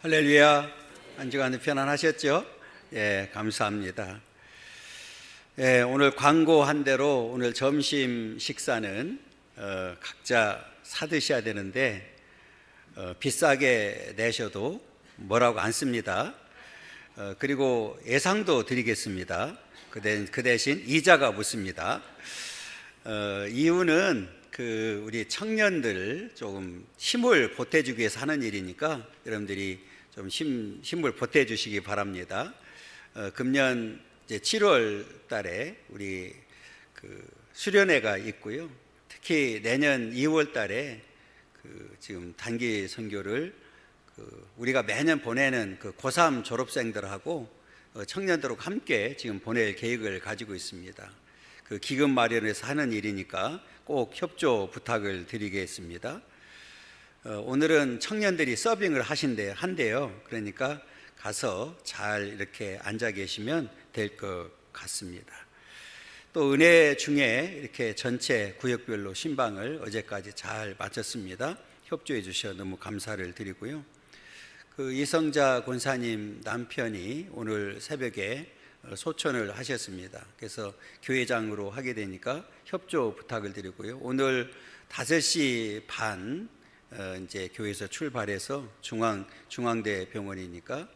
할렐루야. 한 주간 편안하셨죠? 예, 감사합니다. 예, 오늘 광고한 대로 오늘 점심 식사는 각자 사드셔야 되는데 비싸게 내셔도 뭐라고 안 씁니다. 그리고 예상도 드리겠습니다. 그 대신 이자가 붙습니다. 이유는 우리 청년들 조금 힘을 보태주기 위해서 하는 일이니까 여러분들이 좀 힘을 보태주시기 바랍니다. 금년 이제 7월 달에 우리 수련회가 있고요. 특히 내년 2월 달에 지금 단기 선교를 우리가 매년 보내는 고3 졸업생들하고 청년들하고 함께 지금 보낼 계획을 가지고 있습니다. 기금 마련해서 하는 일이니까 꼭 협조 부탁을 드리겠습니다. 오늘은 청년들이 서빙을 한대요. 그러니까 가서 잘 이렇게 앉아 계시면 될 것 같습니다. 또 은혜 중에 이렇게 전체 구역별로 신방을 어제까지 잘 마쳤습니다. 협조해 주셔서 너무 감사를 드리고요. 이성자 권사님 남편이 오늘 새벽에 소천을 하셨습니다. 그래서 교회장으로 하게 되니까 협조 부탁을 드리고요. 오늘 5시 반 이제 교회에서 출발해서 중앙대 병원이니까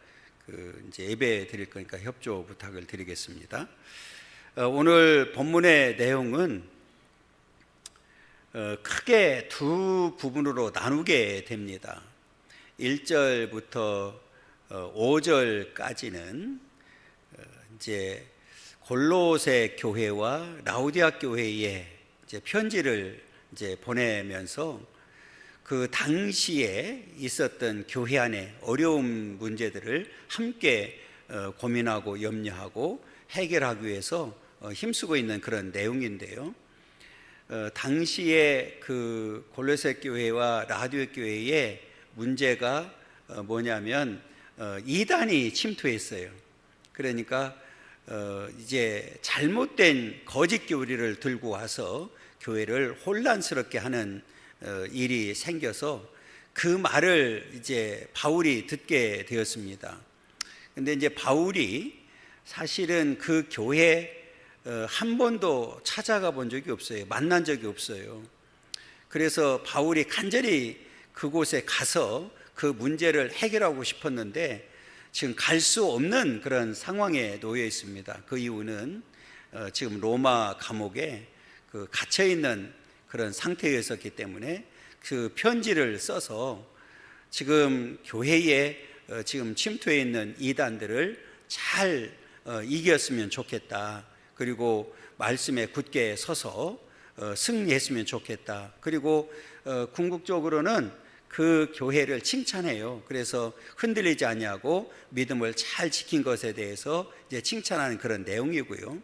이제 예배 드릴 거니까 협조 부탁을 드리겠습니다. 오늘 본문의 내용은 크게 두 부분으로 나누게 됩니다. 1절부터 5절까지는 이제 골로새 교회와 라우디아 교회에 이제 편지를 이제 보내면서 그 당시에 있었던 교회 안에 어려운 문제들을 함께 고민하고 염려하고 해결하기 위해서 힘쓰고 있는 그런 내용인데요. 당시에 골로새 교회와 라우디아 교회의 문제가 뭐냐면 이단이 침투했어요. 그러니까 이제 잘못된 거짓 교리를 들고 와서 교회를 혼란스럽게 하는 일이 생겨서 그 말을 이제 바울이 듣게 되었습니다. 근데 이제 바울이 사실은 그 교회 한 번도 찾아가 본 적이 없어요. 만난 적이 없어요. 그래서 바울이 간절히 그곳에 가서 그 문제를 해결하고 싶었는데 지금 갈 수 없는 그런 상황에 놓여 있습니다. 그 이유는 지금 로마 감옥에 갇혀 있는 그런 상태였었기 때문에 그 편지를 써서 지금 교회에 지금 침투해 있는 이단들을 잘 이겼으면 좋겠다. 그리고 말씀에 굳게 서서 승리했으면 좋겠다. 그리고 궁극적으로는 그 교회를 칭찬해요. 그래서 흔들리지 아니하고 믿음을 잘 지킨 것에 대해서 이제 칭찬하는 그런 내용이고요.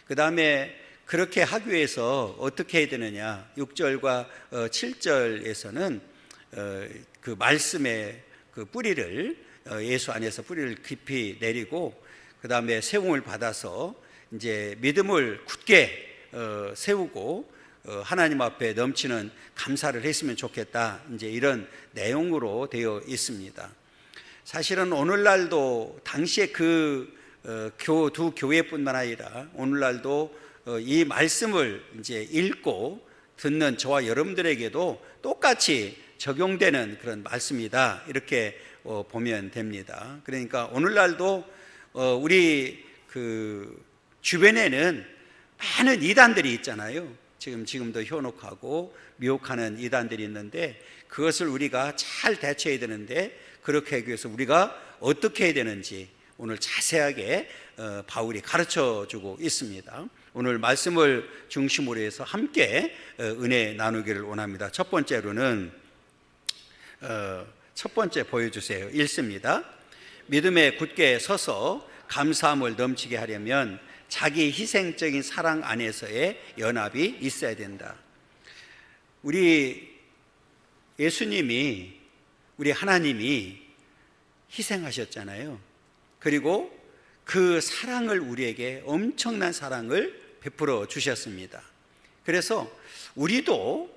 그 다음에 그렇게 하기 위해서 어떻게 해야 되느냐? 6절과 7절에서는 그 말씀의 그 뿌리를 예수 안에서 뿌리를 깊이 내리고 그 다음에 세움을 받아서 이제 믿음을 굳게 세우고 하나님 앞에 넘치는 감사를 했으면 좋겠다. 이제 이런 내용으로 되어 있습니다. 사실은 오늘날도 당시에 두 교회뿐만 아니라 오늘날도 이 말씀을 이제 읽고 듣는 저와 여러분들에게도 똑같이 적용되는 그런 말씀이다. 이렇게 보면 됩니다. 그러니까 오늘날도 우리 주변에는 많은 이단들이 있잖아요. 지금도 현혹하고 미혹하는 이단들이 있는데 그것을 우리가 잘 대처해야 되는데 그렇게 하기 위해서 우리가 어떻게 해야 되는지 오늘 자세하게 바울이 가르쳐주고 있습니다. 오늘 말씀을 중심으로 해서 함께 은혜 나누기를 원합니다. 첫 번째로는 첫 번째 보여주세요. 읽습니다. 믿음에 굳게 서서 감사함을 넘치게 하려면 자기 희생적인 사랑 안에서의 연합이 있어야 된다. 우리 예수님이, 우리 하나님이 희생하셨잖아요. 그리고 그 사랑을 우리에게 엄청난 사랑을 베풀어 주셨습니다. 그래서 우리도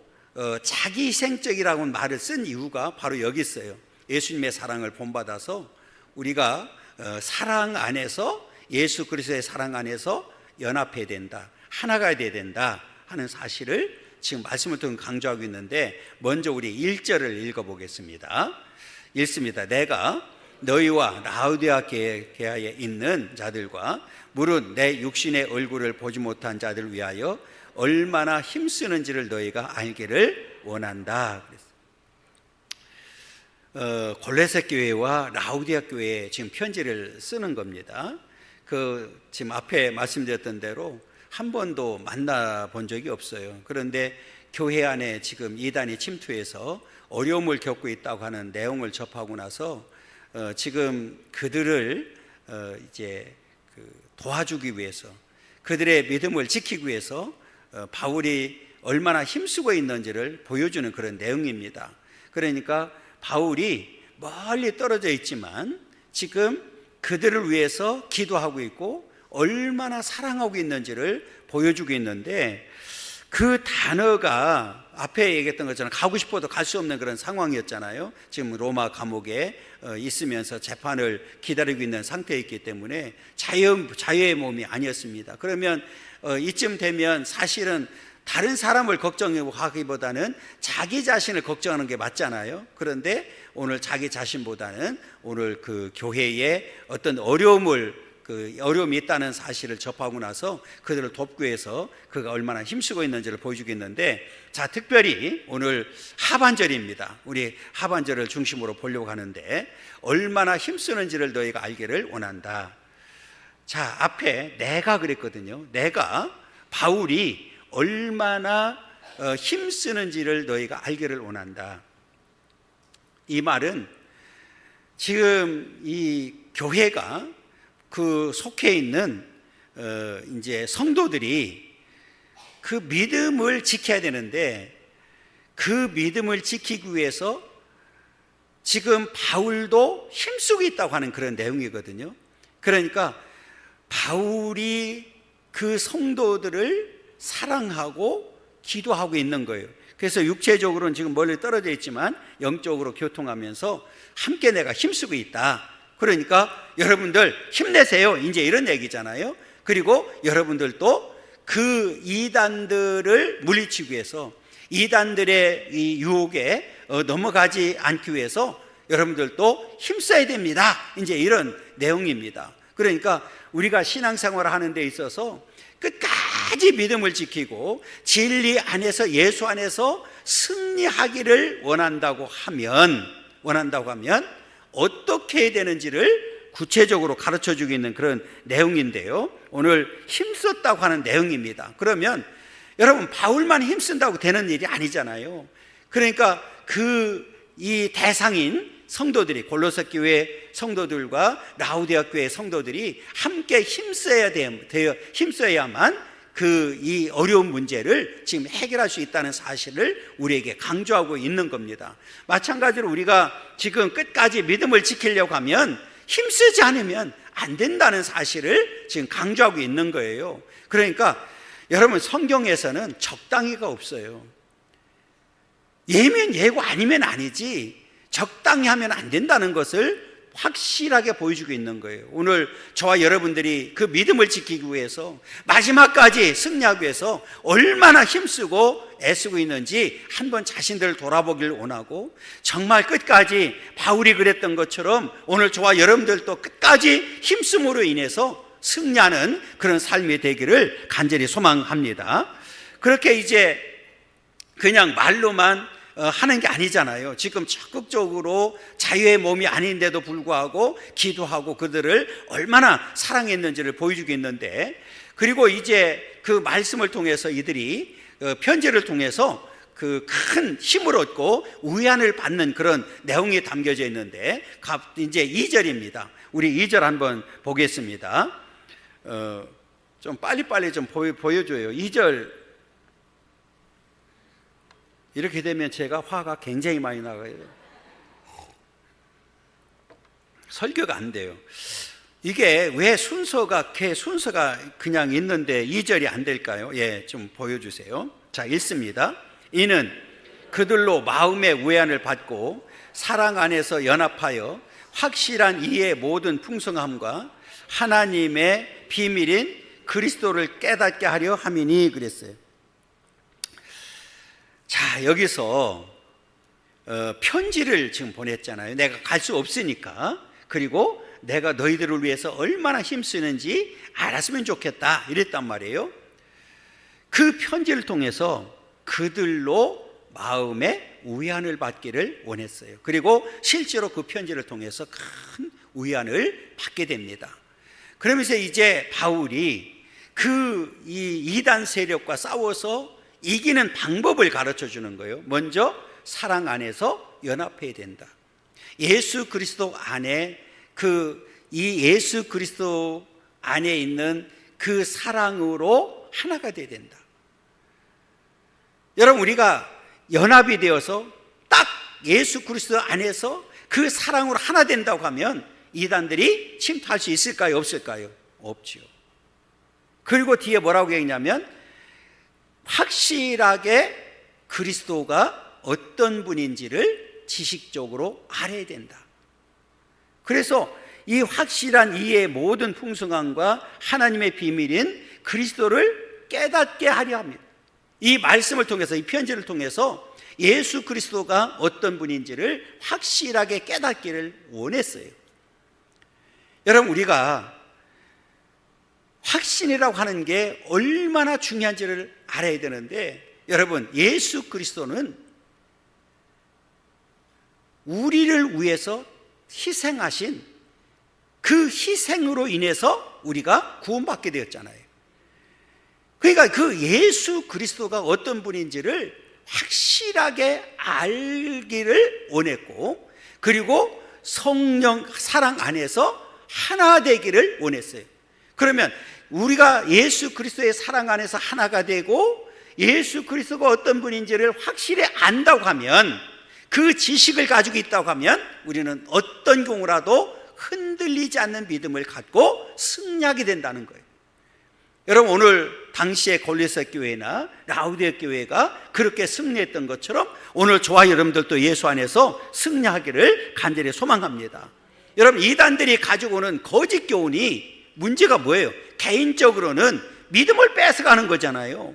자기 희생적이라고 말을 쓴 이유가 바로 여기 있어요. 예수님의 사랑을 본받아서 우리가 사랑 안에서, 예수 그리스도의 사랑 안에서 연합해야 된다, 하나가 돼야 된다 하는 사실을 지금 말씀을 통해 강조하고 있는데, 먼저 우리 1절을 읽어보겠습니다. 읽습니다. 내가 너희와 라우디아게아에 있는 자들과 무릇 내 육신의 얼굴을 보지 못한 자들 위하여 얼마나 힘쓰는지를 너희가 알기를 원한다. 골로새 교회와 라우디아 교회에 지금 편지를 쓰는 겁니다. 지금 앞에 말씀드렸던 대로 한 번도 만나본 적이 없어요. 그런데 교회 안에 지금 이단이 침투해서 어려움을 겪고 있다고 하는 내용을 접하고 나서 지금 그들을 이제 도와주기 위해서, 그들의 믿음을 지키기 위해서 바울이 얼마나 힘쓰고 있는지를 보여주는 그런 내용입니다. 그러니까 바울이 멀리 떨어져 있지만 지금 그들을 위해서 기도하고 있고 얼마나 사랑하고 있는지를 보여주고 있는데, 그 단어가 앞에 얘기했던 것처럼 가고 싶어도 갈 수 없는 그런 상황이었잖아요. 지금 로마 감옥에 있으면서 재판을 기다리고 있는 상태에 있기 때문에 자유의 몸이 아니었습니다. 그러면 이쯤 되면 사실은 다른 사람을 걱정하기보다는 자기 자신을 걱정하는 게 맞잖아요. 그런데 오늘 자기 자신보다는 오늘 그 교회에 어떤 어려움이 있다는 사실을 접하고 나서 그들을 돕기 위해서 그가 얼마나 힘쓰고 있는지를 보여주겠는데, 자, 특별히 오늘 하반절입니다. 우리 하반절을 중심으로 보려고 하는데, 얼마나 힘쓰는지를 너희가 알기를 원한다. 자, 앞에 내가 그랬거든요. 바울이 얼마나 힘쓰는지를 너희가 알기를 원한다. 이 말은 지금 이 교회가 그 속해 있는 이제 성도들이 그 믿음을 지켜야 되는데, 그 믿음을 지키기 위해서 지금 바울도 힘쓰고 있다고 하는 그런 내용이거든요. 그러니까 바울이 그 성도들을 사랑하고 기도하고 있는 거예요. 그래서 육체적으로는 지금 멀리 떨어져 있지만 영적으로 교통하면서 함께 내가 힘쓰고 있다. 그러니까 여러분들 힘내세요, 이제 이런 얘기잖아요. 그리고 여러분들도 그 이단들을 물리치기 위해서, 이단들의 이 유혹에 넘어가지 않기 위해서 여러분들도 힘써야 됩니다, 이제 이런 내용입니다. 그러니까 우리가 신앙생활을 하는 데 있어서 끝까지 믿음을 지키고 진리 안에서, 예수 안에서 승리하기를 원한다고 하면 어떻게 해야 되는지를 구체적으로 가르쳐주고 있는 그런 내용인데요, 오늘 힘썼다고 하는 내용입니다. 그러면 여러분, 바울만 힘쓴다고 되는 일이 아니잖아요. 그러니까 이 대상인 성도들이, 골로새 교회 성도들과 라우디아 교회 성도들이 함께 힘써야만 이 어려운 문제를 지금 해결할 수 있다는 사실을 우리에게 강조하고 있는 겁니다. 마찬가지로 우리가 지금 끝까지 믿음을 지키려고 하면 힘쓰지 않으면 안 된다는 사실을 지금 강조하고 있는 거예요. 그러니까 여러분, 성경에서는 적당히가 없어요. 예면 예고 아니면 아니지 적당히 하면 안 된다는 것을 확실하게 보여주고 있는 거예요. 오늘 저와 여러분들이 그 믿음을 지키기 위해서, 마지막까지 승리하기 위해서 얼마나 힘쓰고 애쓰고 있는지 한번 자신들을 돌아보길 원하고, 정말 끝까지 바울이 그랬던 것처럼 오늘 저와 여러분들도 끝까지 힘쓰므로 인해서 승리하는 그런 삶이 되기를 간절히 소망합니다. 그렇게 이제 그냥 말로만 하는 게 아니잖아요. 지금 적극적으로 자유의 몸이 아닌데도 불구하고 기도하고 그들을 얼마나 사랑했는지를 보여주고 있는데, 그리고 이제 그 말씀을 통해서 이들이 편지를 통해서 그 큰 힘을 얻고 위안을 받는 그런 내용이 담겨져 있는데, 이제 2절입니다. 우리 2절 한번 보겠습니다. 좀 빨리빨리 좀 보여줘요. 2절 이렇게 되면 제가 화가 굉장히 많이 나가요. 설교가 안 돼요. 이게 왜 순서가 그냥 있는데 2절이 안 될까요? 예, 좀 보여주세요. 자, 읽습니다. 이는 그들로 마음의 위안을 받고 사랑 안에서 연합하여 확실한 이의 모든 풍성함과 하나님의 비밀인 그리스도를 깨닫게 하려 함이니 그랬어요. 자, 여기서 편지를 지금 보냈잖아요. 내가 갈 수 없으니까. 그리고 내가 너희들을 위해서 얼마나 힘쓰는지 알았으면 좋겠다 이랬단 말이에요. 그 편지를 통해서 그들로 마음의 위안을 받기를 원했어요. 그리고 실제로 그 편지를 통해서 큰 위안을 받게 됩니다. 그러면서 이제 바울이 이 이단 세력과 싸워서 이기는 방법을 가르쳐 주는 거예요. 먼저 사랑 안에서 연합해야 된다. 예수 그리스도 안에 이 예수 그리스도 안에 있는 그 사랑으로 하나가 돼야 된다. 여러분, 우리가 연합이 되어서 딱 예수 그리스도 안에서 그 사랑으로 하나 된다고 하면 이단들이 침투할 수 있을까요? 없을까요? 없지요. 그리고 뒤에 뭐라고 했냐면 확실하게 그리스도가 어떤 분인지를 지식적으로 알아야 된다. 그래서 이 확실한 이의 모든 풍성함과 하나님의 비밀인 그리스도를 깨닫게 하려 합니다. 이 말씀을 통해서, 이 편지를 통해서 예수 그리스도가 어떤 분인지를 확실하게 깨닫기를 원했어요. 여러분, 우리가 확신이라고 하는 게 얼마나 중요한지를 알아야 되는데, 여러분, 예수 그리스도는 우리를 위해서 희생하신 그 희생으로 인해서 우리가 구원받게 되었잖아요. 그러니까 그 예수 그리스도가 어떤 분인지를 확실하게 알기를 원했고, 그리고 성령 사랑 안에서 하나 되기를 원했어요. 그러면 우리가 예수 그리스도의 사랑 안에서 하나가 되고 예수 그리스도가 어떤 분인지를 확실히 안다고 하면, 그 지식을 가지고 있다고 하면 우리는 어떤 경우라도 흔들리지 않는 믿음을 갖고 승리하게 된다는 거예요. 여러분, 오늘 당시의 골로새 교회나 라우디에 교회가 그렇게 승리했던 것처럼 오늘 저와 여러분들도 예수 안에서 승리하기를 간절히 소망합니다. 여러분, 이단들이 가지고 오는 거짓 교훈이 문제가 뭐예요? 개인적으로는 믿음을 뺏어가는 거잖아요.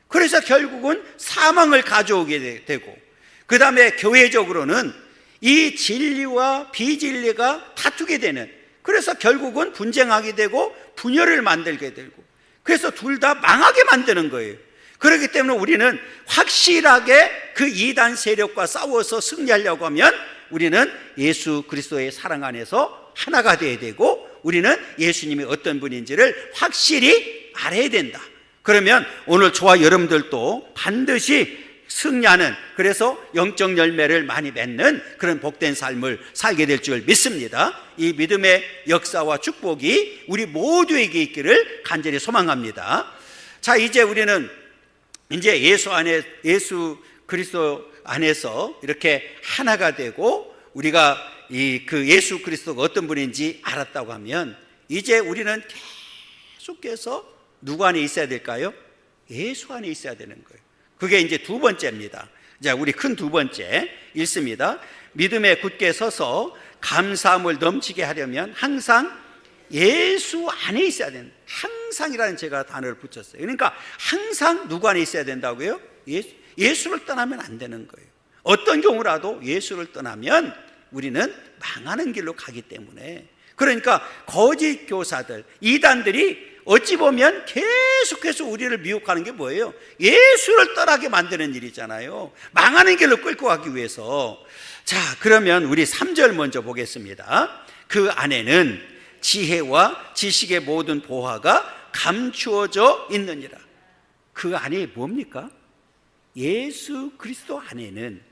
그래서 결국은 사망을 가져오게 되고, 그 다음에 교회적으로는 이 진리와 비진리가 다투게 되는, 그래서 결국은 분쟁하게 되고 분열을 만들게 되고, 그래서 둘 다 망하게 만드는 거예요. 그렇기 때문에 우리는 확실하게 그 이단 세력과 싸워서 승리하려고 하면 우리는 예수 그리스도의 사랑 안에서 하나가 되어야 되고, 우리는 예수님이 어떤 분인지를 확실히 알아야 된다. 그러면 오늘 저와 여러분들도 반드시 승리하는, 그래서 영적 열매를 많이 맺는 그런 복된 삶을 살게 될 줄 믿습니다. 이 믿음의 역사와 축복이 우리 모두에게 있기를 간절히 소망합니다. 자, 이제 우리는 이제 예수 그리스도 안에서 이렇게 하나가 되고 우리가 그 예수 그리스도가 어떤 분인지 알았다고 하면, 이제 우리는 계속해서 누구 안에 있어야 될까요? 예수 안에 있어야 되는 거예요. 그게 이제 두 번째입니다. 자, 우리 큰 두 번째 읽습니다. 믿음에 굳게 서서 감사함을 넘치게 하려면 항상 예수 안에 있어야 된다. 항상이라는 제가 단어를 붙였어요. 그러니까 항상 누구 안에 있어야 된다고요? 예수를 떠나면 안 되는 거예요. 어떤 경우라도 예수를 떠나면 우리는 망하는 길로 가기 때문에, 그러니까 거짓 교사들, 이단들이 어찌 보면 계속해서 우리를 미혹하는 게 뭐예요? 예수를 떠나게 만드는 일이잖아요. 망하는 길로 끌고 가기 위해서. 자, 그러면 우리 3절 먼저 보겠습니다. 그 안에는 지혜와 지식의 모든 보화가 감추어져 있느니라. 그 안에 뭡니까? 예수 그리스도 안에는,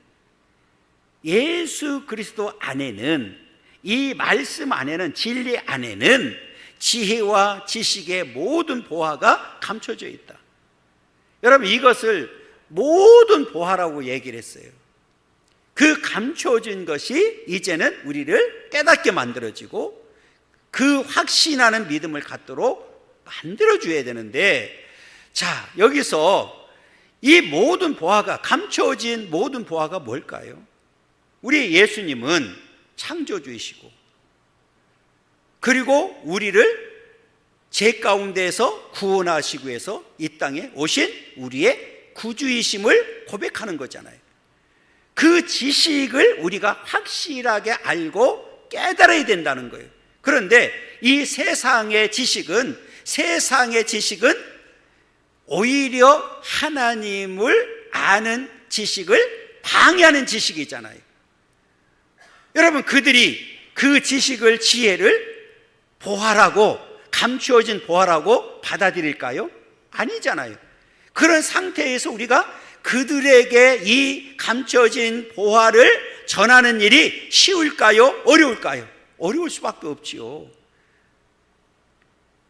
예수 그리스도 안에는, 이 말씀 안에는, 진리 안에는 지혜와 지식의 모든 보화가 감춰져 있다. 여러분, 이것을 모든 보화라고 얘기를 했어요. 그 감춰진 것이 이제는 우리를 깨닫게 만들어지고 그 확신하는 믿음을 갖도록 만들어줘야 되는데, 자, 여기서 이 모든 보화가, 감춰진 모든 보화가 뭘까요? 우리 예수님은 창조주이시고, 그리고 우리를 죄 가운데에서 구원하시기 위해서 이 땅에 오신 우리의 구주이심을 고백하는 거잖아요. 그 지식을 우리가 확실하게 알고 깨달아야 된다는 거예요. 그런데 이 세상의 지식은 오히려 하나님을 아는 지식을 방해하는 지식이잖아요. 여러분, 그들이 그 지식을, 지혜를 보화라고, 감추어진 보화라고 받아들일까요? 아니잖아요. 그런 상태에서 우리가 그들에게 이 감춰진 보화를 전하는 일이 쉬울까요? 어려울까요? 어려울 수밖에 없지요.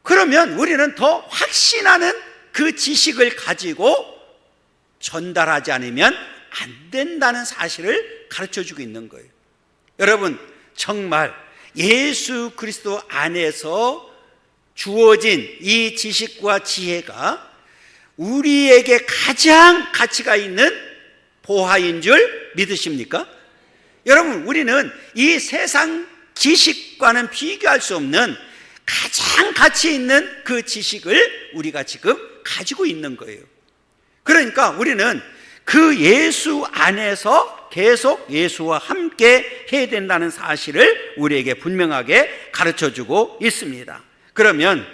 그러면 우리는 더 확신하는 그 지식을 가지고 전달하지 않으면 안 된다는 사실을 가르쳐주고 있는 거예요. 여러분, 정말 예수 그리스도 안에서 주어진 이 지식과 지혜가 우리에게 가장 가치가 있는 보화인 줄 믿으십니까? 여러분, 우리는 이 세상 지식과는 비교할 수 없는 가장 가치 있는 그 지식을 우리가 지금 가지고 있는 거예요. 그러니까 우리는 그 예수 안에서 계속 예수와 함께 해야 된다는 사실을 우리에게 분명하게 가르쳐주고 있습니다. 그러면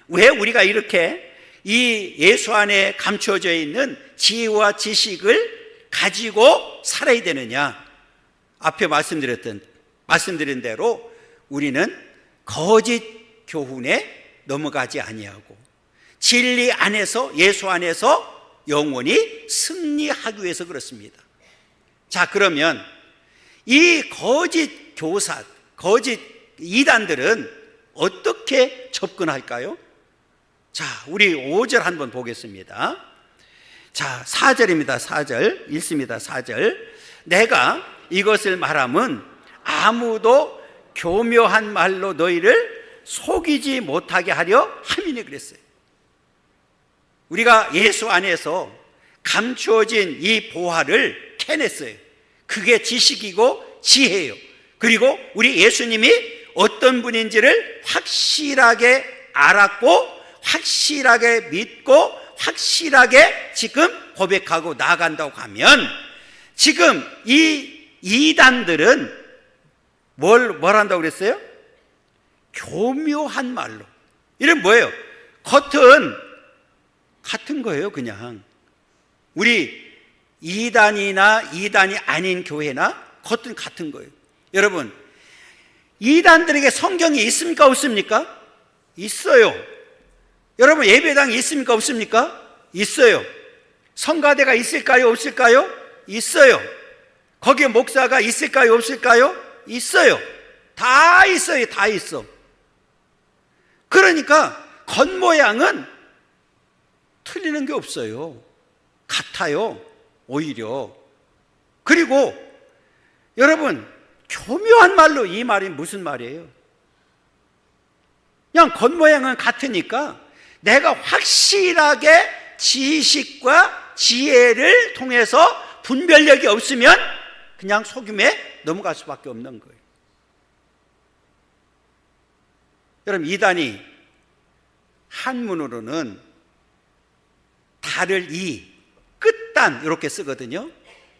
왜 우리가 이렇게 이 예수 안에 감춰져 있는 지혜와 지식을 가지고 살아야 되느냐? 앞에 말씀드린 대로 우리는 거짓 교훈에 넘어가지 아니하고 진리 안에서, 예수 안에서 영원히 승리하기 위해서 그렇습니다. 자, 그러면 이 거짓 교사, 거짓 이단들은 어떻게 접근할까요? 자, 우리 5절 한번 보겠습니다. 자, 4절입니다. 4절 읽습니다. 4절. 내가 이것을 말함은 아무도 교묘한 말로 너희를 속이지 못하게 하려 함이니 그랬어요. 우리가 예수 안에서 감추어진 이 보화를 캐냈어요. 그게 지식이고 지혜예요. 그리고 우리 예수님이 어떤 분인지를 확실하게 알았고, 확실하게 믿고, 확실하게 지금 고백하고 나아간다고 하면, 지금 이 이단들은 뭘 한다고 그랬어요? 교묘한 말로. 이건 뭐예요? 겉은 같은 거예요. 그냥 우리 이단이나 이단이 아닌 교회나 겉은 같은 거예요. 여러분, 이단들에게 성경이 있습니까? 없습니까? 있어요. 여러분, 예배당이 있습니까? 없습니까? 있어요. 성가대가 있을까요? 없을까요? 있어요. 거기에 목사가 있을까요? 없을까요? 있어요. 다 있어요. 다 있어. 그러니까 겉모양은 틀리는 게 없어요. 같아요. 오히려. 그리고 여러분, 교묘한 말로, 이 말이 무슨 말이에요? 그냥 겉모양은 같으니까 내가 확실하게 지식과 지혜를 통해서 분별력이 없으면 그냥 속임에 넘어갈 수밖에 없는 거예요. 여러분, 이단이 한문으로는 달을 이, 끝단 이렇게 쓰거든요.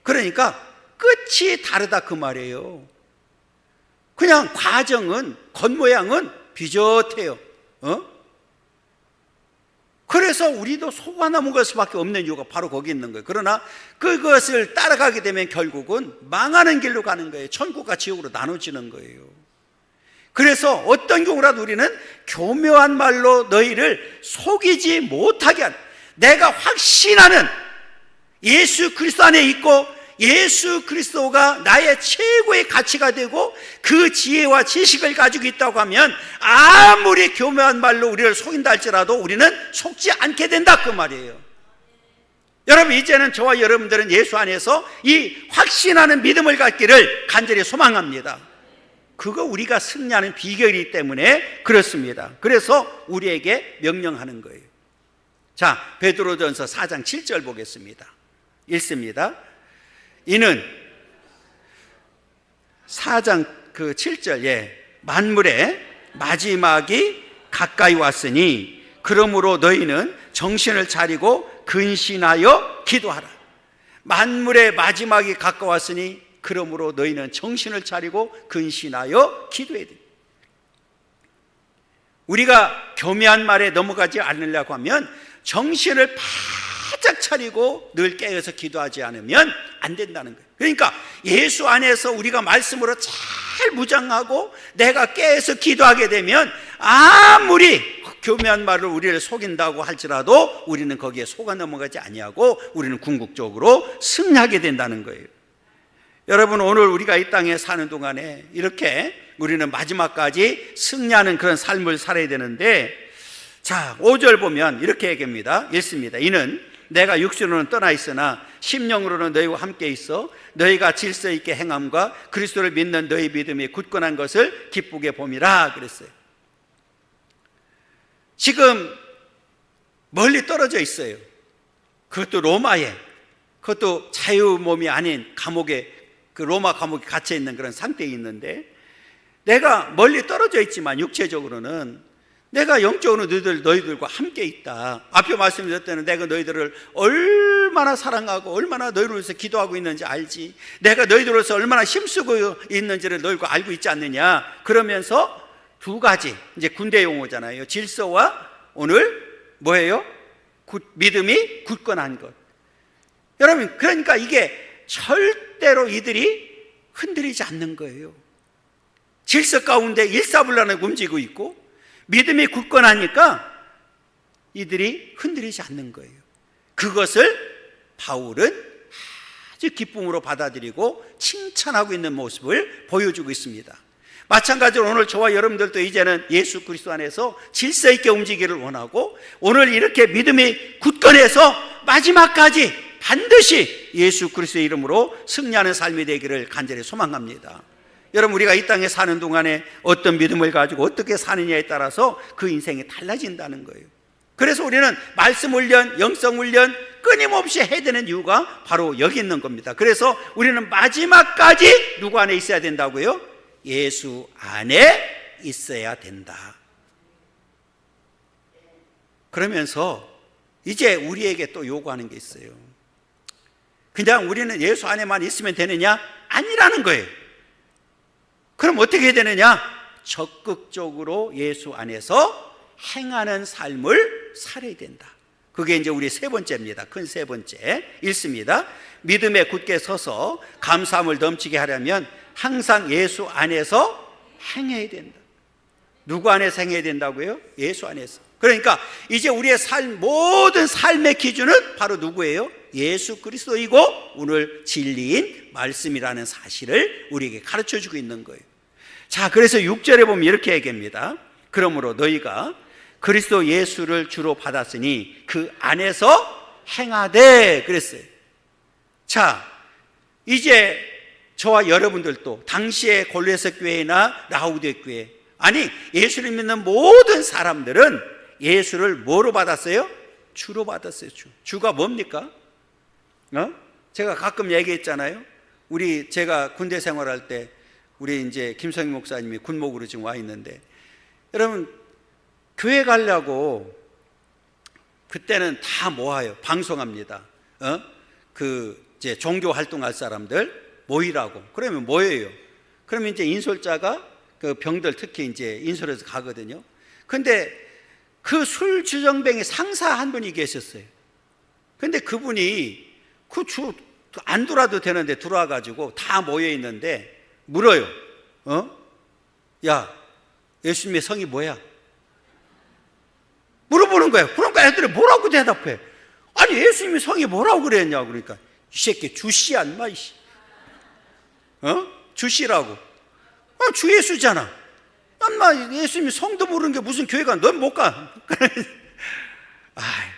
그러니까 끝이 다르다 그 말이에요. 그냥 과정은, 겉모양은 비슷해요. 그래서 우리도 속아 넘어갈 수밖에 없는 이유가 바로 거기 있는 거예요. 그러나 그것을 따라가게 되면 결국은 망하는 길로 가는 거예요. 천국과 지옥으로 나눠지는 거예요. 그래서 어떤 경우라도 우리는 교묘한 말로 너희를 속이지 못하게 하는, 내가 확신하는 예수 그리스도 안에 있고 예수 그리스도가 나의 최고의 가치가 되고 그 지혜와 지식을 가지고 있다고 하면 아무리 교묘한 말로 우리를 속인다 할지라도 우리는 속지 않게 된다 그 말이에요. 여러분, 이제는 저와 여러분들은 예수 안에서 이 확신하는 믿음을 갖기를 간절히 소망합니다. 그거 우리가 승리하는 비결이기 때문에 그렇습니다. 그래서 우리에게 명령하는 거예요. 자, 베드로전서 4장 7절 보겠습니다. 읽습니다. 이는 4장 그 7절, 만물의 마지막이 가까이 왔으니 그러므로 너희는 정신을 차리고 근신하여 기도하라. 만물의 마지막이 가까웠으니 그러므로 너희는 정신을 차리고 근신하여 기도해야 돼. 우리가 교묘한 말에 넘어가지 않으려고 하면 정신을 바짝 차리고 늘 깨어서 기도하지 않으면 안 된다는 거예요. 그러니까 예수 안에서 우리가 말씀으로 잘 무장하고 내가 깨어서 기도하게 되면 아무리 교묘한 말을 우리를 속인다고 할지라도 우리는 거기에 속아 넘어가지 아니하고 우리는 궁극적으로 승리하게 된다는 거예요. 여러분, 오늘 우리가 이 땅에 사는 동안에 이렇게 우리는 마지막까지 승리하는 그런 삶을 살아야 되는데, 자, 5절 보면 이렇게 얘기합니다. 읽습니다. 이는 내가 육신으로는 떠나 있으나 심령으로는 너희와 함께 있어 너희가 질서 있게 행함과 그리스도를 믿는 너희 믿음이 굳건한 것을 기쁘게 봄이라 그랬어요. 지금 멀리 떨어져 있어요. 그것도 로마에, 그것도 자유 몸이 아닌 감옥에, 그 로마 감옥에 갇혀 있는 그런 상태에 있는데, 내가 멀리 떨어져 있지만 육체적으로는 내가 영적으로 너희들과 함께 있다. 앞에 말씀드렸을 내가 너희들을 얼마나 사랑하고 얼마나 너희를 위해서 기도하고 있는지 알지. 내가 너희들을 위해서 얼마나 힘쓰고 있는지를 너희가 알고 있지 않느냐. 그러면서 두 가지, 이제 군대 용어잖아요. 질서와 오늘 뭐예요? 믿음이 굳건한 것. 여러분, 그러니까 이게 절대로 이들이 흔들리지 않는 거예요. 질서 가운데 일사불란하게 움직이고 있고 믿음이 굳건하니까 이들이 흔들리지 않는 거예요. 그것을 바울은 아주 기쁨으로 받아들이고 칭찬하고 있는 모습을 보여주고 있습니다. 마찬가지로 오늘 저와 여러분들도 이제는 예수 그리스도 안에서 질서 있게 움직이기를 원하고, 오늘 이렇게 믿음이 굳건해서 마지막까지 반드시 예수 그리스도의 이름으로 승리하는 삶이 되기를 간절히 소망합니다. 여러분, 우리가 이 땅에 사는 동안에 어떤 믿음을 가지고 어떻게 사느냐에 따라서 그 인생이 달라진다는 거예요. 그래서 우리는 말씀 훈련, 영성 훈련 끊임없이 해야 되는 이유가 바로 여기 있는 겁니다. 그래서 우리는 마지막까지 누구 안에 있어야 된다고요? 예수 안에 있어야 된다. 그러면서 이제 우리에게 또 요구하는 게 있어요. 그냥 우리는 예수 안에만 있으면 되느냐? 아니라는 거예요. 그럼 어떻게 해야 되느냐? 적극적으로 예수 안에서 행하는 삶을 살아야 된다. 그게 이제 우리 세 번째입니다. 큰 세 번째 읽습니다. 믿음에 굳게 서서 감사함을 넘치게 하려면 항상 예수 안에서 행해야 된다. 누구 안에서 행해야 된다고요? 예수 안에서. 그러니까 이제 우리의 모든 삶의 기준은 바로 누구예요? 예수 그리스도이고 오늘 진리인 말씀이라는 사실을 우리에게 가르쳐주고 있는 거예요. 자, 그래서 6절에 보면 이렇게 얘기합니다. 그러므로 너희가 그리스도 예수를 주로 받았으니 그 안에서 행하되 그랬어요. 자, 이제 저와 여러분들도 당시의 골로새 교회나 라우디에 교회, 아니 예수를 믿는 모든 사람들은 예수를 뭐로 받았어요? 주로 받았어요. 주가 뭡니까? 제가 가끔 얘기했잖아요. 제가 군대 생활할 때 우리 이제 김성희 목사님이 군목으로 지금 와 있는데, 여러분 교회 가려고 그때는 다 모아요. 방송합니다. 이제 종교 활동할 사람들 모이라고. 그러면 뭐예요? 그러면 이제 인솔자가 그 병들 특히 이제 인솔해서 가거든요. 근데 그 술 주정뱅이 상사 한 분이 계셨어요. 근데 그분이 안 들어와도 되는데 들어와가지고 다 모여 있는데 물어요. 야, 예수님의 성이 뭐야? 물어보는 거예요. 그러니까 애들이 뭐라고 대답해? 아니 예수님의 성이 뭐라고 그랬냐고. 그러니까 이 새끼 주씨 안 마 이씨. 주씨라고. 주 예수잖아. 엄마 예수님이 성도 모르는 게 무슨 교회가, 넌 못 가.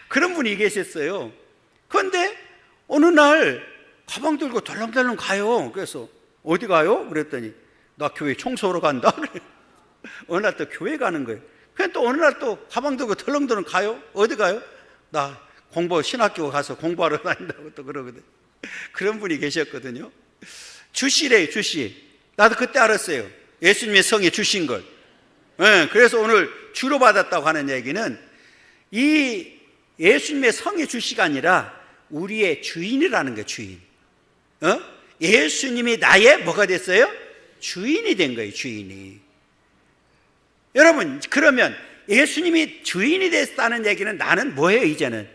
그런 분이 계셨어요. 그런데 어느 날 가방 들고 덜렁덜렁 가요. 그래서 어디 가요? 그랬더니 나 교회 청소하러 간다. 어느 날 또 교회 가는 거예요. 그냥 또 어느 날 또 가방 들고 덜렁덜렁 가요. 어디 가요? 나 신학교 가서 공부하러 다닌다고 또 그러거든. 그런 분이 계셨거든요. 주씨래요, 주씨. 나도 그때 알았어요. 예수님의 성에 주신 걸. 그래서 오늘 주로 받았다고 하는 얘기는 이 예수님의 성에 주시가 아니라 우리의 주인이라는 거예요. 주인. 예수님이 나의 뭐가 됐어요? 주인이 된 거예요. 주인이. 여러분, 그러면 예수님이 주인이 됐다는 얘기는 나는 뭐예요? 이제는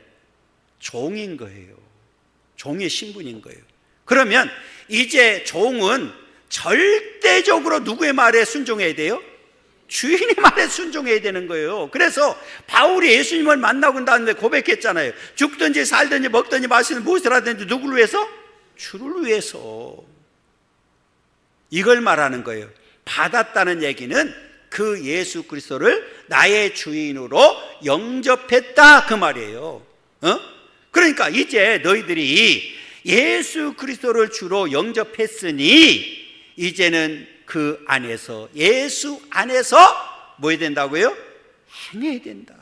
종인 거예요. 종의 신분인 거예요. 그러면 이제 종은 절대적으로 누구의 말에 순종해야 돼요? 주인의 말에 순종해야 되는 거예요. 그래서 바울이 예수님을 만나고 난 다음에 고백했잖아요. 죽든지 살든지 먹든지 마시든지 무엇을 하든지 누구를 위해서? 주를 위해서. 이걸 말하는 거예요. 받았다는 얘기는 그 예수 그리스도를 나의 주인으로 영접했다, 그 말이에요. 그러니까 이제 너희들이 예수 그리스도를 주로 영접했으니 이제는 그 안에서, 예수 안에서 뭐 해야 된다고요? 행해야 된다.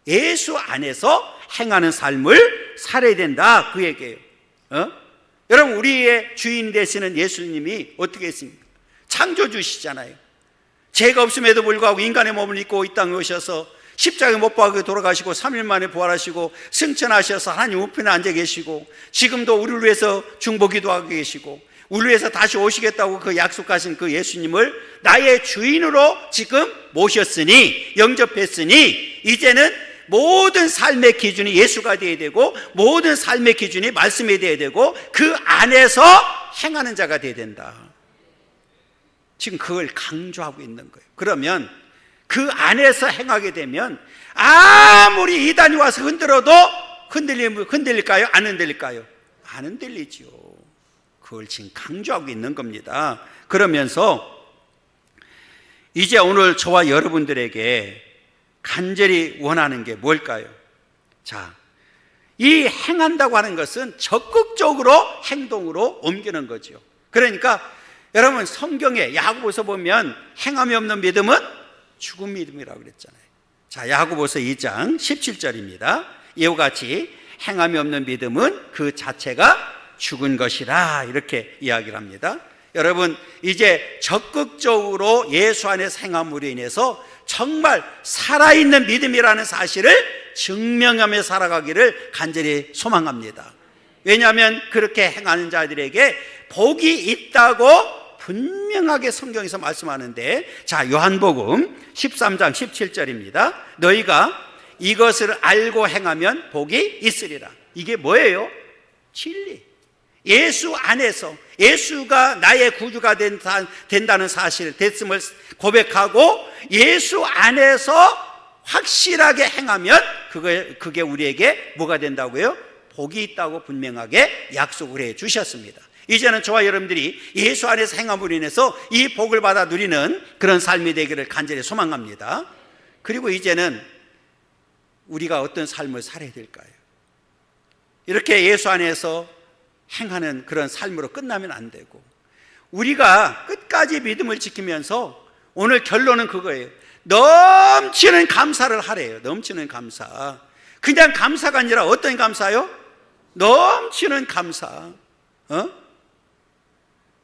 예수 안에서 행하는 삶을 살아야 된다, 그 얘기예요. 여러분, 우리의 주인 되시는 예수님이 어떻게 했습니까? 창조주시잖아요. 죄가 없음에도 불구하고 인간의 몸을 입고 이 땅에 오셔서 십자가에 못 박혀 돌아가시고 3일 만에 부활하시고 승천하셔서 하나님 우편에 앉아 계시고 지금도 우리를 위해서 중보기도 하고 계시고 우리를 위해서 다시 오시겠다고 그 약속하신 그 예수님을 나의 주인으로 지금 모셨으니, 영접했으니 이제는 모든 삶의 기준이 예수가 되어야 되고 모든 삶의 기준이 말씀이 되어야 되고 그 안에서 행하는 자가 되어야 된다. 지금 그걸 강조하고 있는 거예요. 그러면 그 안에서 행하게 되면 아무리 이단이 와서 흔들어도 흔들릴까요? 안 흔들릴까요? 안 흔들리죠. 그걸 지금 강조하고 있는 겁니다. 그러면서 이제 오늘 저와 여러분들에게 간절히 원하는 게 뭘까요? 자, 이 행한다고 하는 것은 적극적으로 행동으로 옮기는 거죠. 그러니까 여러분, 성경에 야고보서 보면 행함이 없는 믿음은 죽은 믿음이라고 그랬잖아요. 자, 야고보서 2장 17절입니다. 이와 같이 행함이 없는 믿음은 그 자체가 죽은 것이라, 이렇게 이야기를 합니다. 여러분, 이제 적극적으로 예수 안에서 행함으로 인해서 정말 살아있는 믿음이라는 사실을 증명하며 살아가기를 간절히 소망합니다. 왜냐하면 그렇게 행하는 자들에게 복이 있다고 분명하게 성경에서 말씀하는데, 자, 요한복음 13장 17절입니다. 너희가 이것을 알고 행하면 복이 있으리라. 이게 뭐예요? 진리. 예수 안에서 예수가 나의 구주가 된다는 사실, 됐음을 고백하고 예수 안에서 확실하게 행하면 그게 우리에게 뭐가 된다고요? 복이 있다고 분명하게 약속을 해 주셨습니다. 이제는 저와 여러분들이 예수 안에서 행함으로 인해서 이 복을 받아 누리는 그런 삶이 되기를 간절히 소망합니다. 그리고 이제는 우리가 어떤 삶을 살아야 될까요? 이렇게 예수 안에서 행하는 그런 삶으로 끝나면 안 되고, 우리가 끝까지 믿음을 지키면서 오늘 결론은 그거예요. 넘치는 감사를 하래요. 넘치는 감사. 그냥 감사가 아니라 어떤 감사요? 넘치는 감사.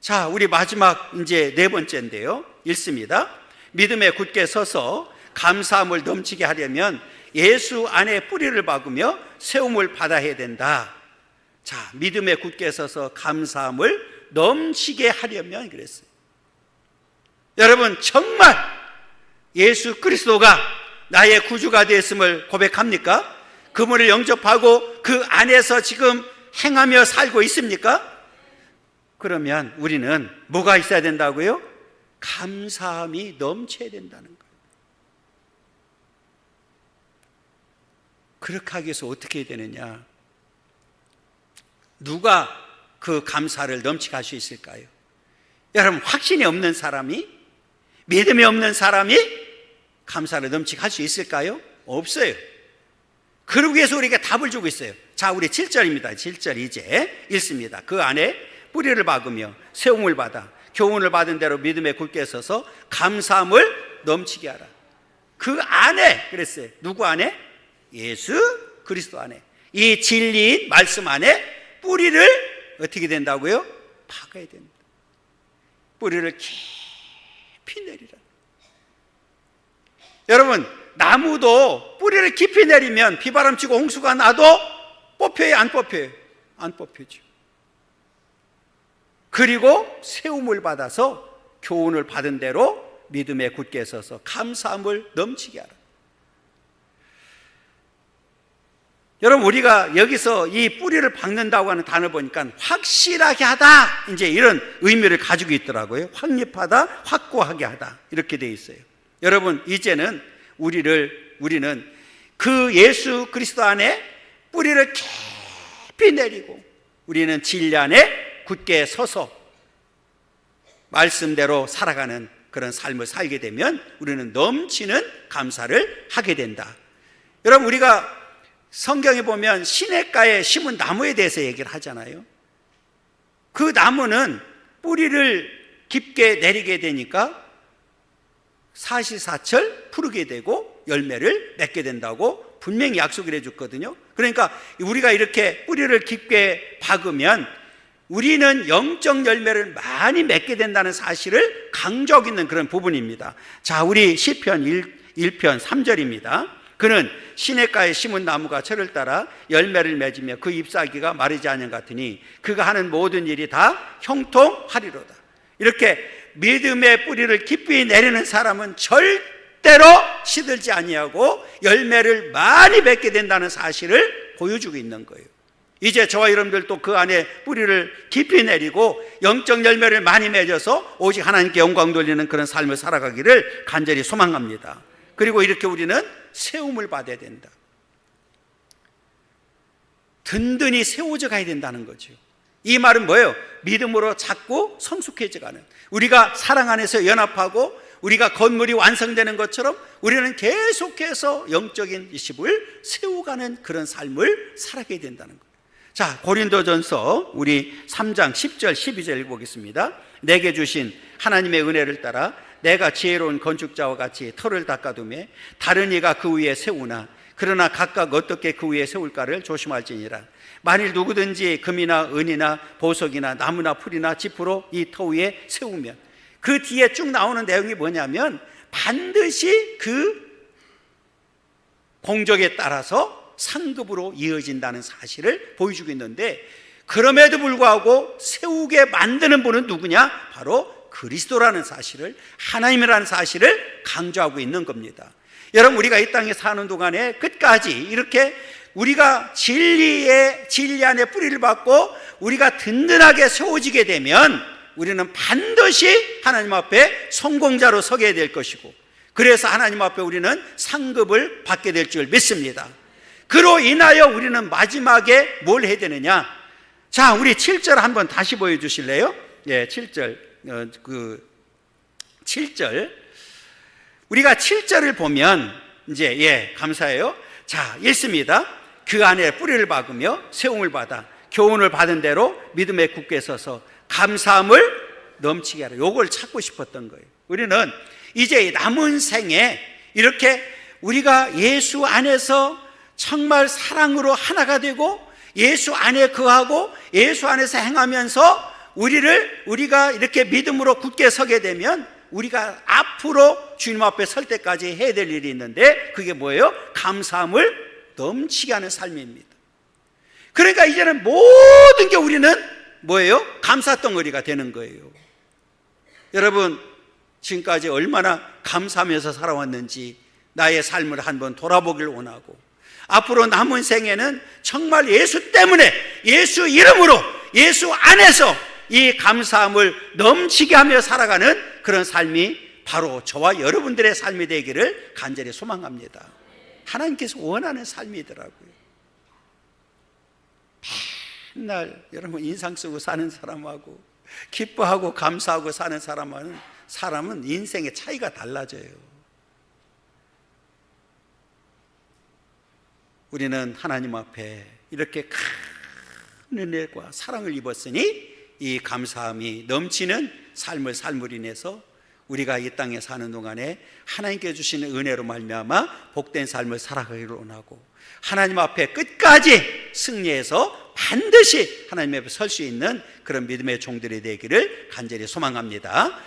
자, 우리 마지막 이제 네 번째인데요. 읽습니다. 믿음에 굳게 서서 감사함을 넘치게 하려면 예수 안에 뿌리를 박으며 세움을 받아야 된다. 자, 믿음에 굳게 서서 감사함을 넘치게 하려면 그랬어요. 여러분, 정말 예수 그리스도가 나의 구주가 되었음을 고백합니까? 그분을 영접하고 그 안에서 지금 행하며 살고 있습니까? 그러면 우리는 뭐가 있어야 된다고요? 감사함이 넘쳐야 된다는 거예요. 그렇게 하기 위해서 어떻게 해야 되느냐? 누가 그 감사를 넘치게 할 수 있을까요? 여러분, 확신이 없는 사람이, 믿음이 없는 사람이 감사를 넘치게 할 수 있을까요? 없어요. 그러기 위해서 우리가 답을 주고 있어요. 자, 우리 7절입니다. 7절 이제 읽습니다. 그 안에 뿌리를 박으며 세움을 받아 교훈을 받은 대로 믿음에 굳게 서서 감사함을 넘치게 하라. 그 안에 그랬어요. 누구 안에? 예수 그리스도 안에, 이 진리인 말씀 안에 뿌리를 어떻게 된다고요? 박아야 됩니다. 뿌리를 깊이 내리라. 여러분, 나무도 뿌리를 깊이 내리면 비바람 치고 홍수가 나도 뽑혀요, 안 뽑혀요? 안 뽑히죠. 그리고 세움을 받아서 교훈을 받은 대로 믿음에 굳게 서서 감사함을 넘치게 하라. 여러분, 우리가 여기서 이 뿌리를 박는다고 하는 단어 보니까 확실하게 하다, 이제 이런 의미를 가지고 있더라고요. 확립하다, 확고하게 하다, 이렇게 돼 있어요. 여러분, 이제는 우리는 그 예수 그리스도 안에 뿌리를 깊이 내리고 우리는 진리 안에 굳게 서서 말씀대로 살아가는 그런 삶을 살게 되면 우리는 넘치는 감사를 하게 된다. 여러분, 우리가 성경에 보면 시냇가에 심은 나무에 대해서 얘기를 하잖아요. 그 나무는 뿌리를 깊게 내리게 되니까 사시사철 푸르게 되고 열매를 맺게 된다고 분명히 약속을 해줬거든요. 그러니까 우리가 이렇게 뿌리를 깊게 박으면 우리는 영적 열매를 많이 맺게 된다는 사실을 강조하고 있는 그런 부분입니다. 자, 우리 시편 1편 3절입니다. 그는 시냇가에 심은 나무가 철을 따라 열매를 맺으며 그 잎사귀가 마르지 않은 같으니 그가 하는 모든 일이 다 형통하리로다. 이렇게 믿음의 뿌리를 깊이 내리는 사람은 절대로 시들지 아니하고 열매를 많이 맺게 된다는 사실을 보여주고 있는 거예요. 이제 저와 여러분들도 그 안에 뿌리를 깊이 내리고 영적 열매를 많이 맺어서 오직 하나님께 영광 돌리는 그런 삶을 살아가기를 간절히 소망합니다. 그리고 이렇게 우리는 세움을 받아야 된다. 든든히 세워져 가야 된다는 거죠. 이 말은 뭐예요? 믿음으로 자꾸 성숙해져 가는, 우리가 사랑 안에서 연합하고 우리가 건물이 완성되는 것처럼 우리는 계속해서 영적인 집을 세워가는 그런 삶을 살아가야 된다는 거예요. 자, 고린도전서 우리 3장 10절 12절 읽어보겠습니다. 내게 주신 하나님의 은혜를 따라 내가 지혜로운 건축자와 같이 터를 닦아두매 다른 이가 그 위에 세우나 그러나 각각 어떻게 그 위에 세울까를 조심할지니라. 만일 누구든지 금이나 은이나 보석이나 나무나 풀이나 지푸로 이 터 위에 세우면, 그 뒤에 쭉 나오는 내용이 뭐냐면 반드시 그 공적에 따라서 상급으로 이어진다는 사실을 보여주고 있는데, 그럼에도 불구하고 세우게 만드는 분은 누구냐? 바로 그리스도라는 사실을, 하나님이라는 사실을 강조하고 있는 겁니다. 여러분, 우리가 이 땅에 사는 동안에 끝까지 이렇게 우리가 진리 안에 뿌리를 받고 우리가 든든하게 세워지게 되면 우리는 반드시 하나님 앞에 성공자로 서게 될 것이고, 그래서 하나님 앞에 우리는 상급을 받게 될 줄 믿습니다. 그로 인하여 우리는 마지막에 뭘 해야 되느냐? 자, 우리 7절 한번 다시 보여주실래요? 예, 7절. 7절. 우리가 7절을 보면 이제 감사해요. 자, 읽습니다. 그 안에 뿌리를 박으며 세움을 받아 교훈을 받은 대로 믿음에 굳게 서서 감사함을 넘치게 하라. 요걸 찾고 싶었던 거예요. 우리는 이제 남은 생에 이렇게 우리가 예수 안에서 정말 사랑으로 하나가 되고 예수 안에 거하고 예수 안에서 행하면서 우리가 이렇게 믿음으로 굳게 서게 되면 우리가 앞으로 주님 앞에 설 때까지 해야 될 일이 있는데, 그게 뭐예요? 감사함을 넘치게 하는 삶입니다. 그러니까 이제는 모든 게 우리는 뭐예요? 감사덩어리가 되는 거예요. 여러분, 지금까지 얼마나 감사하면서 살아왔는지 나의 삶을 한번 돌아보길 원하고, 앞으로 남은 생에는 정말 예수 때문에, 예수 이름으로, 예수 안에서 이 감사함을 넘치게 하며 살아가는 그런 삶이 바로 저와 여러분들의 삶이 되기를 간절히 소망합니다. 하나님께서 원하는 삶이더라고요. 맨날 여러분 인상 쓰고 사는 사람하고 기뻐하고 감사하고 사는 사람은 인생의 차이가 달라져요. 우리는 하나님 앞에 이렇게 큰 은혜와 사랑을 입었으니 이 감사함이 넘치는 삶을 삶으로 인해서 우리가 이 땅에 사는 동안에 하나님께 주시는 은혜로 말미암아 복된 삶을 살아가기를 원하고, 하나님 앞에 끝까지 승리해서 반드시 하나님 앞에 설 수 있는 그런 믿음의 종들이 되기를 간절히 소망합니다.